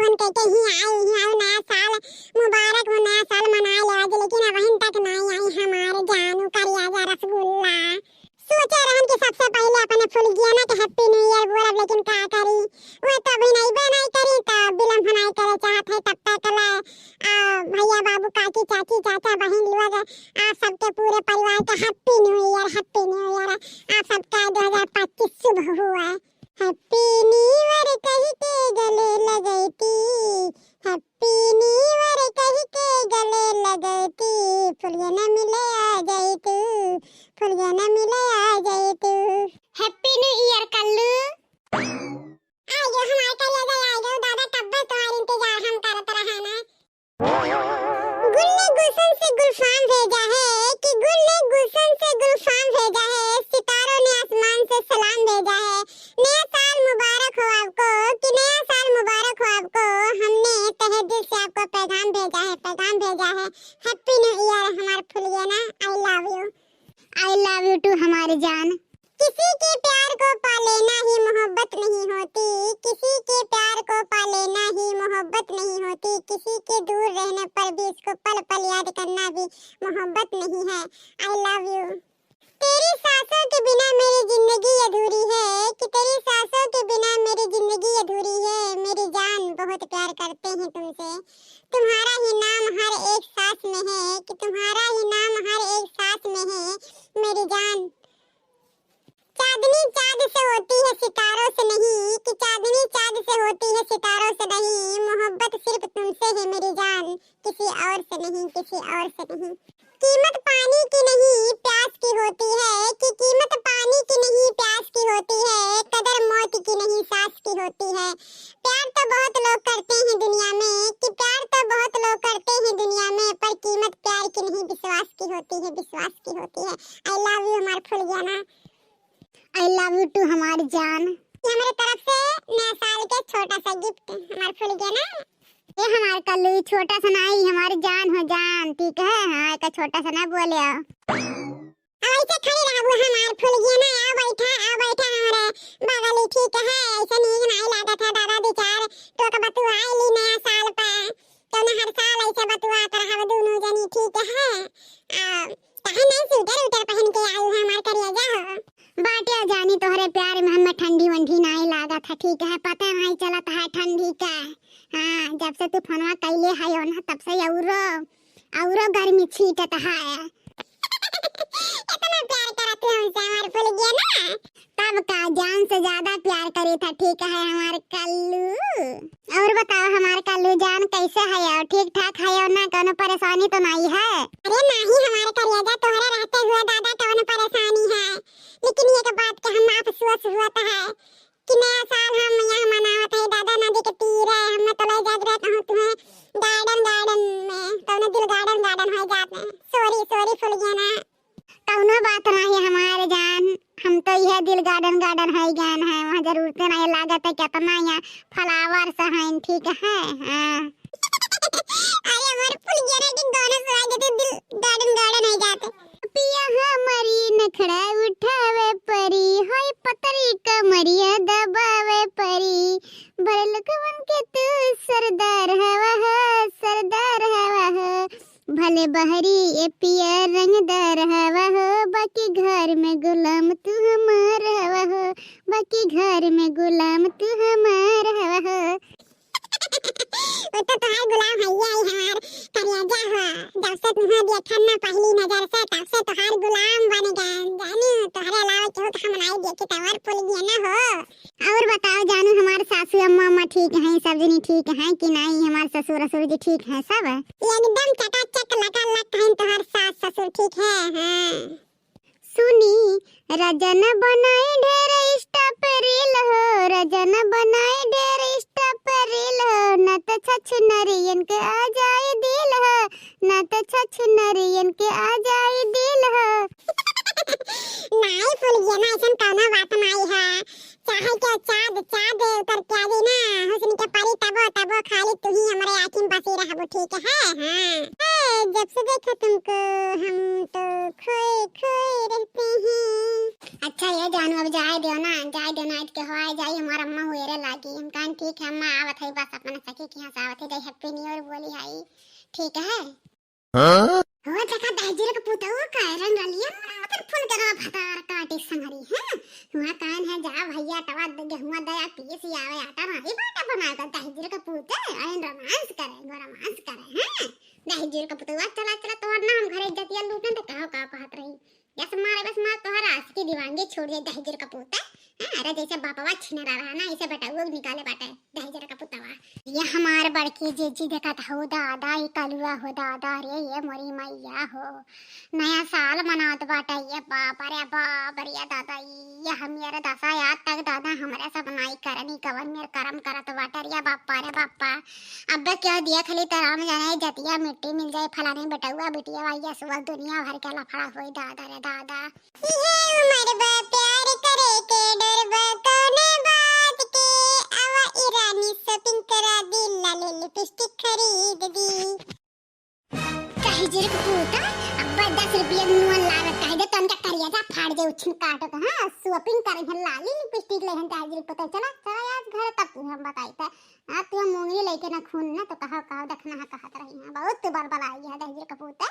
Phone करके ही आई नया साल मुबारक हो, नया साल मनाए आज, लेकिन अब तक नहीं आई हमारे जानू करिया जा रसगुल्ला। सोचे रहन कि सबसे पहले अपने फुल गया ना कि हैप्पी न्यू ईयर बोलब, लेकिन का करी वो तो अभी नहीं बनाई करी तो बिलम बनाई करे चाहत है। तब तक भैया बाबू काकी चाची चाचा बहन लोग आप सबके पूरे परिवार का happy new year, happy new year. आप सबका 2025 शुभ हुआ। हैप्पी न्यू ईयर कह के गले लगती, हैप्पी न्यू ईयर कह के गले लगती, फुलिया न मिले आ जाए तू, फुलिया न मिले आ जाए तू। हैप्पी न्यू ईयर कल्लू आयो हमारे करिया जाए आयो दादा, कब तुम्हारा इंतजार हम करते रहे ना। गुल्ले गुलशन से गुलफाम भेजा है कि गुल्ले गुलशन से गुलफाम भेजा है, सितारों ने आसमान से सलाम भेजा है। नया साल मुबारक हो आपको, कि नया साल मुबारक हो आपको, हमने तहे दिल से आपको पैगाम भेजा है, पैगाम भेजा है। हैप्पी न्यू ईयर हमारे फुलिया ना, आई लव यू टू हमारी जान। किसी के प्यार को पा लेना ही मोहब्बत नहीं होती, किसी के प्यार को पा लेना ही मोहब्बत नहीं होती, किसी के दूर रहने पर भी उसको पल पल याद करना भी मोहब्बत नहीं है। I love you. तेरी सांसों के बिना मेरी जिंदगी अधूरी है, कि तेरी सांसों के बिना मेरी जिंदगी अधूरी है। मेरी जान बहुत प्यार करते हैं तुमसे, तुम्हारा ही नाम हर एक सांस में है, कि तुम्हारा ही नाम हर एक सांस में है। मेरी जान चांदनी चांद से होती है सितारों से नहीं, कि चांदनी चांद से होती है सितारों से नहीं, मोहब्बत सिर्फ तुमसे है मेरी जान, किसी और से नहीं, किसी और से नहीं। कीमत पानी की नहीं प्यास की होती है, कि कीमत पानी की नहीं प्यास की होती है, कदर मौत की नहीं सांस की होती है। प्यार तो बहुत लोग करते हैं दुनिया में, कि प्यार तो बहुत लोग करते हैं दुनिया में, पर कीमत प्यार की नहीं विश्वास की होती है, विश्वास की होती है। आई लव यू हमारे फुल गया ना, आई लव यू टू हमारी जान। ये हमारे तरफ से नया साल के छोटा सा गिफ्ट हमारे फुल गया ना। ये हमारे कल्लू छोटा सा नहीं, हमारी जान हो जान, ठीक है। हाँ का छोटा सा ना बोले ऐसे खड़े रहू हमारे फुल गया ना। आओ बैठा हमारे बगल, ठीक है। ऐसे नींद नहीं लागा था दादा विचार तो का बतुआ ली नया साल पर, तो ना हर साल ऐसे बतुआ कर हम दोनों जनी, ठीक है। कहे नहीं स्वेटर उटर पहन के आयु हमारे करिया जा बाटे जानी तोहरे प्यार में हमें ठंडी वंडी नहीं लागा था, ठीक है। पता नहीं चला था ठंडी का। हाँ जब से तू फोनवा कैले है ना तब से औरो गर्मी छीटत है। इतना प्यार करत है हमसे हमारे फुल गया ना, तब का जान से ज्यादा प्यार करे था, ठीक है हमारे कल्लू। और बताओ हमारे कल्लू जान कैसे है, और ठीक ठाक है और ना, कोनो परेशानी तो नहीं है? अरे नहीं हमारे करिया तोहरा रहते हुए दादा कोनो परेशानी है, लेकिन ये बात के हम अफसोस हुआ है कि नया साल हम यहाँ मनावत है दादा नदी के तीर है। हम तो ले जात रहता हूँ तुम्हें गार्डन में, तो ना दिल गार्डन हो जात में। सॉरी फुल गया ना, कौनो बात नहीं हमारे जान, हम तो यह दिल गार्डन है ज्ञान है, वहाँ जरूरत नहीं लागत है कितना यहाँ फ्लावर सा है, ठीक है। हाँ अरे हमारे फुल गया ना कि दोनों से आगे दिल गार्डन हो जाते। पिया हमारी नखड़ा उठावे परी, होय पतरी कमरिया दबावे परी, बरलकवन के तू सरदार हवा हो, सरदार हवा हो, भले बहरी ये पिया रंगदार हवा हो, बाकी घर में गुलाम तू हमार हवा हो, बाकी घर में गुलाम तू हमार हवा हो। वो तो तुम्हारे गुलाम है हमार करिया जा हुआ, जब से तुम्हें देखा ना पहली नजर से तब से तुम्हारे गुलाम बन गए जानी, तुम्हारे अलावा क्यों हम नहीं देखे तवर फुल गया ना हो। और बताओ जानू हमारे सासू अम्मा ठीक हैं, सब जनी ठीक हैं कि नहीं? हमारे ससुर जी ठीक हैं सब? एकदम चकाचक लगा हैं तुम्हारे सास ससुर, ठीक है। हाँ सुनी रजन बनाए ढेर इंस्टा पे रील हो, रजन बनाए ढेर इंस्टा पे रील हो, न तो छछ नरियन के आ जाए दिल हो, न तो छछ नरियन के आ जाए दिल हो। नहीं फुल गया ना, ऐसा कौनो बात नहीं है। चाहे क्या चाँद उतर के आवे ना, हुस्न के परी तबो खाली तू ही हमारे आँखों में बसी रहबो, ठीक है। हाँ जब से देखा तुमको हम तो खोए खोए रहते हैं। अच्छा ये जानू अब जाए दो ना के होए जाई हमार अम्मा हुएरे लागी हम कान ठीक है अम्मा आवत है बस अपना सखी के यहाँ से आवत है जाई हैप्पी न्यू ईयर बोली हाई ठीक है हो देखा दाजर का पुतौ का रंग रलिया मतलब फुल करा भतार काटी संगरी है हुआ कान है जा भैया टवा दे हुआ दया पीस आवे आटा नहीं बाटा बना का दाजर का पुतौ आइन रोमांस करे हैं दाजर का पुतौ चला चला तोहर नाम घरे जतिया लूटन तो कहो का कहत रही बस मार तोहर आस की दीवानगी छोड़ दे दाजर का पुतौ अरे जैसे बापवा छिन रहा ना ऐसे बेटा निकाले बाटे दाजर का पुतवा ये हमार बड़की जीजी देखा था हो दादा ये कलुआ हो दादा रे ये मोरी मैया हो नया साल मनावत बाटा ये बाप रे दादा ये हम यार दशा याद तक दादा हमारे सब नाई करनी कवन मेर करम करत बाटा रे बापा अब क्या दिया खली तराम जाने जतिया मिट्टी मिल जाए फलाने बेटुआ बिटिया भैया सुबह दुनिया भर के लफड़ा होई दादा रे दादा ये उमर बा प्यार करे के डर बा कोने बात के आवा ईरानी शॉपिंग करा दी लाले लिपस्टिक खरीद दी कहीं जरे पूता अब 10 रुपया नुन लागत कहीं दे तनका करिया जा फाड़ दे उछन काटो तो हां शॉपिंग करे है लाली लिपस्टिक लेहन ताजर पता चला आज घर तक हम बताई था आ तू मोंगली लेके ना खून ना तो कहा देखना है कहत रही है बहुत बड़बड़ाई है दाजर का पूता